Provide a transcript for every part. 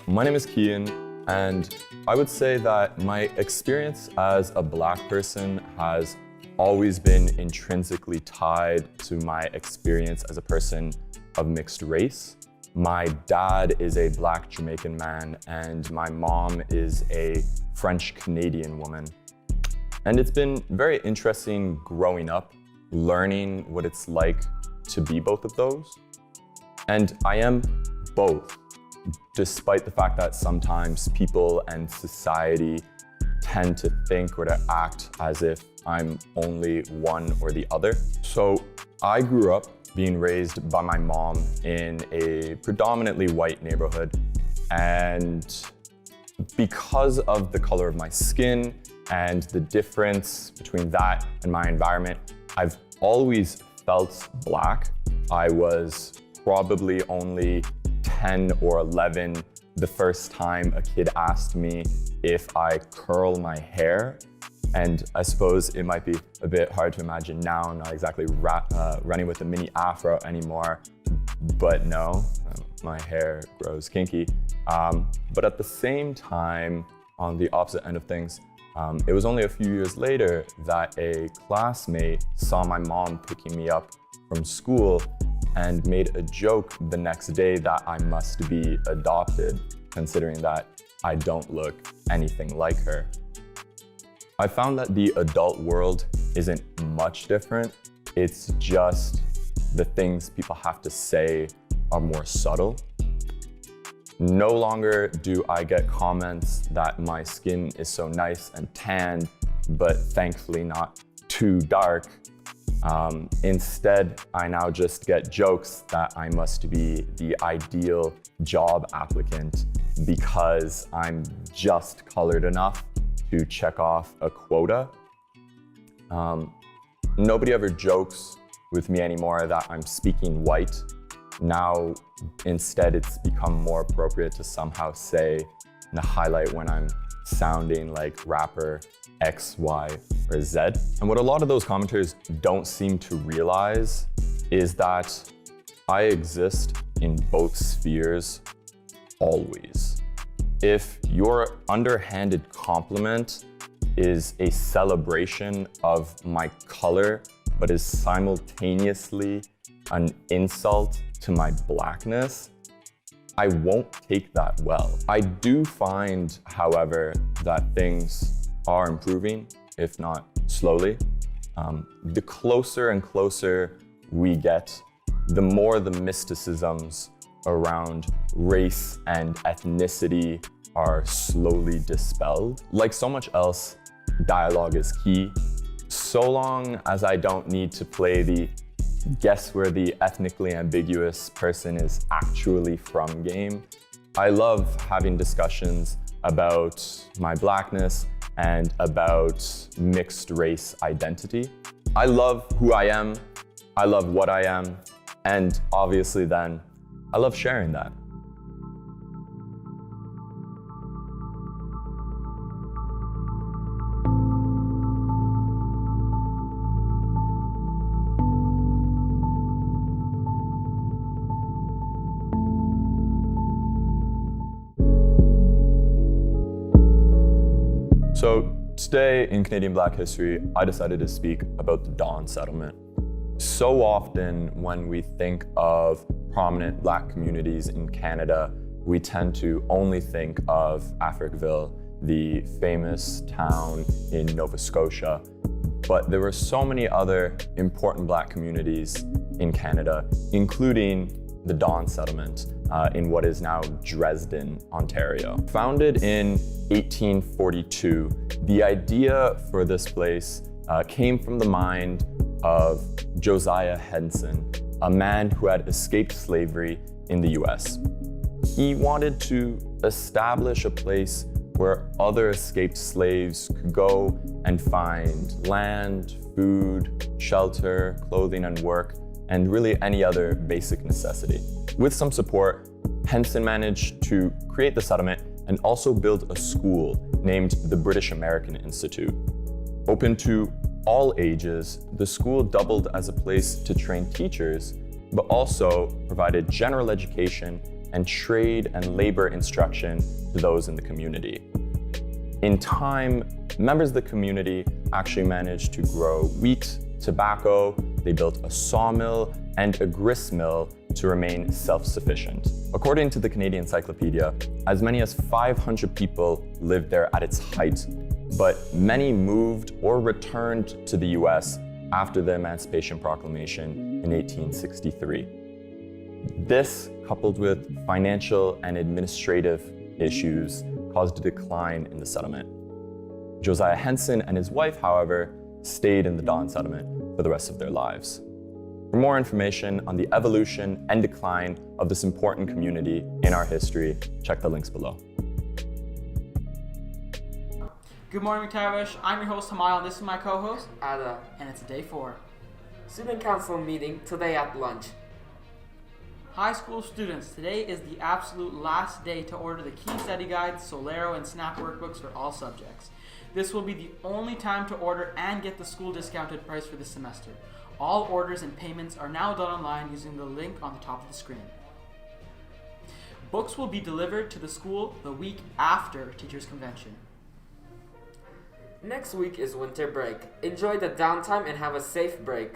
My name is Kian, and I would say that my experience as a Black person has always been intrinsically tied to my experience as a person of mixed race. My dad is a Black Jamaican man, and my mom is a French Canadian woman. And it's been very interesting growing up, learning what it's like to be both of those. And I am both, despite the fact that sometimes people and society tend to think or to act as if I'm only one or the other. So I grew up being raised by my mom in a predominantly white neighborhood. And because of the color of my skin and the difference between that and my environment, I've always felt Black. I was probably only 10 or 11 the first time a kid asked me if I curl my hair. And I suppose it might be a bit hard to imagine now. I'm not exactly running with a mini afro anymore, but no, my hair grows kinky. But at the same time, on the opposite end of things, it was only a few years later that a classmate saw my mom picking me up from school and made a joke the next day that I must be adopted, considering that I don't look anything like her. I found that the adult world isn't much different. It's just the things people have to say are more subtle. No longer do I get comments that my skin is so nice and tan, but thankfully not too dark. Instead, I now just get jokes that I must be the ideal job applicant because I'm just colored enough to check off a quota. Nobody ever jokes with me anymore that I'm speaking white. Now, instead, it's become more appropriate to somehow say in a highlight when I'm sounding like rapper X, Y, or Z. And what a lot of those commenters don't seem to realize is that I exist in both spheres always. If your underhanded compliment is a celebration of my color, but is simultaneously an insult to my Blackness, I won't take that well. I do find, however, that things are improving, if not slowly. The closer and closer we get, the more the mysticisms around race and ethnicity are slowly dispelled. Like so much else, dialogue is key. So long as I don't need to play the guess where the ethnically ambiguous person is actually from game, I love having discussions about my Blackness and about mixed race identity. I love who I am, I love what I am, and obviously then, I love sharing that. So today in Canadian Black history, I decided to speak about the Dawn settlement. So often when we think of prominent Black communities in Canada, we tend to only think of Africville, the famous town in Nova Scotia. But there were so many other important Black communities in Canada, including the Dawn settlement in what is now Dresden, Ontario. Founded in 1842, the idea for this place came from the mind of Josiah Henson, a man who had escaped slavery in the US. He wanted to establish a place where other escaped slaves could go and find land, food, shelter, clothing, and work, and really any other basic necessity. With some support, Henson managed to create the settlement and also build a school named the British American Institute. Open to all ages, the school doubled as a place to train teachers, but also provided general education and trade and labor instruction to those in the community. In time, members of the community actually managed to grow wheat, tobacco, they built a sawmill and a grist mill to remain self-sufficient. According to the Canadian Encyclopedia, as many as 500 people lived there at its height, but many moved or returned to the US after the Emancipation Proclamation in 1863. This, coupled with financial and administrative issues, caused a decline in the settlement. Josiah Henson and his wife, however, stayed in the Dawn settlement for the rest of their lives. For more information on the evolution and decline of this important community in our history, check the links below. Good morning, McTavish. I'm your host, Hamal, and this is my co-host, Ada. and it's day 4. Student Council meeting today at lunch. High school students, today is the absolute last day to order the key study guides, Solero, and Snap workbooks for all subjects. This will be the only time to order and get the school discounted price for this semester. All orders and payments are now done online using the link on the top of the screen. Books will be delivered to the school the week after Teachers' Convention. Next week is winter break. Enjoy the downtime and have a safe break.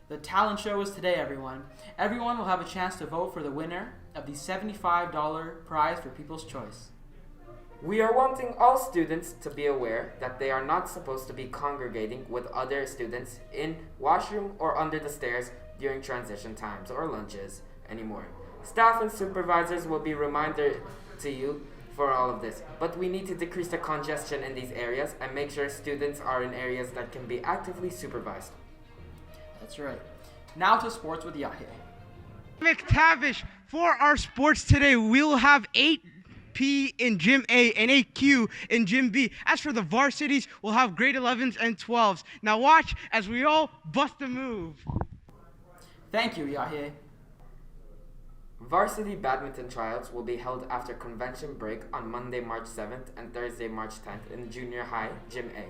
The talent show is today, everyone. Everyone will have a chance to vote for the winner of the $75 prize for People's Choice. We are wanting all students to be aware that they are not supposed to be congregating with other students in washroom or under the stairs during transition times or lunches anymore. Staff and supervisors will be reminded to you for all of this, but we need to decrease the congestion in these areas and make sure students are in areas that can be actively supervised. That's right. Now to sports with Yahya. McTavish, for our sports today, we'll have 8P in Gym A and 8Q in Gym B. As for the varsities, we'll have grade 11s and 12s. Now watch as we all bust a move. Thank you, Yahya. Varsity badminton tryouts will be held after convention break on Monday, March 7th and Thursday, March 10th in Junior High, Gym A.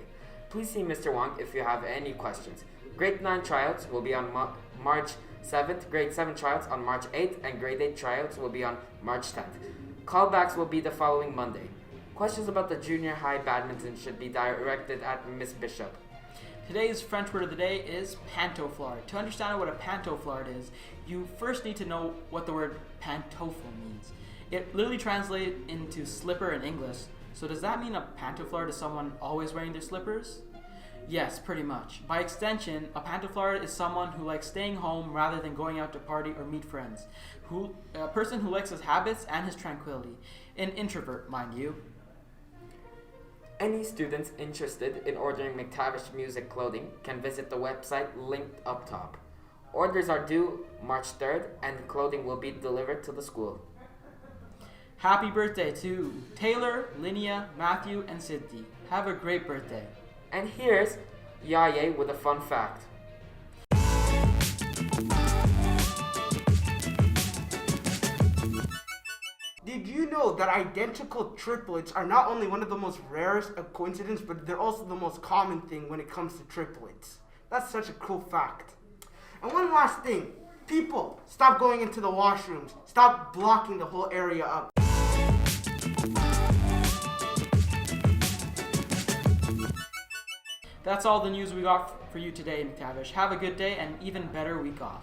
Please see Mr. Wong if you have any questions. Grade 9 tryouts will be on March 7th, Grade 7 tryouts on March 8th, and Grade 8 tryouts will be on March 10th. Callbacks will be the following Monday. Questions about the Junior High badminton should be directed at Miss Bishop. Today's French word of the day is Pantouflard. To understand what a Pantouflard is, you first need to know what the word pantoufle means. It literally translates into slipper in English. So does that mean a Pantouflard is someone always wearing their slippers? Yes, pretty much. By extension, a Pantouflard is someone who likes staying home rather than going out to party or meet friends. A person who likes his habits and his tranquility. An introvert, mind you. Any students interested in ordering McTavish Music clothing can visit the website linked up top. Orders are due March 3rd and clothing will be delivered to the school. Happy birthday to Taylor, Linnea, Matthew, and Sidney. Have a great birthday. And here's Yahya with a fun fact. Did you know that identical triplets are not only one of the most rarest of coincidences, but they're also the most common thing when it comes to triplets? That's such a cool fact. And one last thing. People, stop going into the washrooms. Stop blocking the whole area up. That's all the news we got for you today, McTavish. Have a good day and even better week off.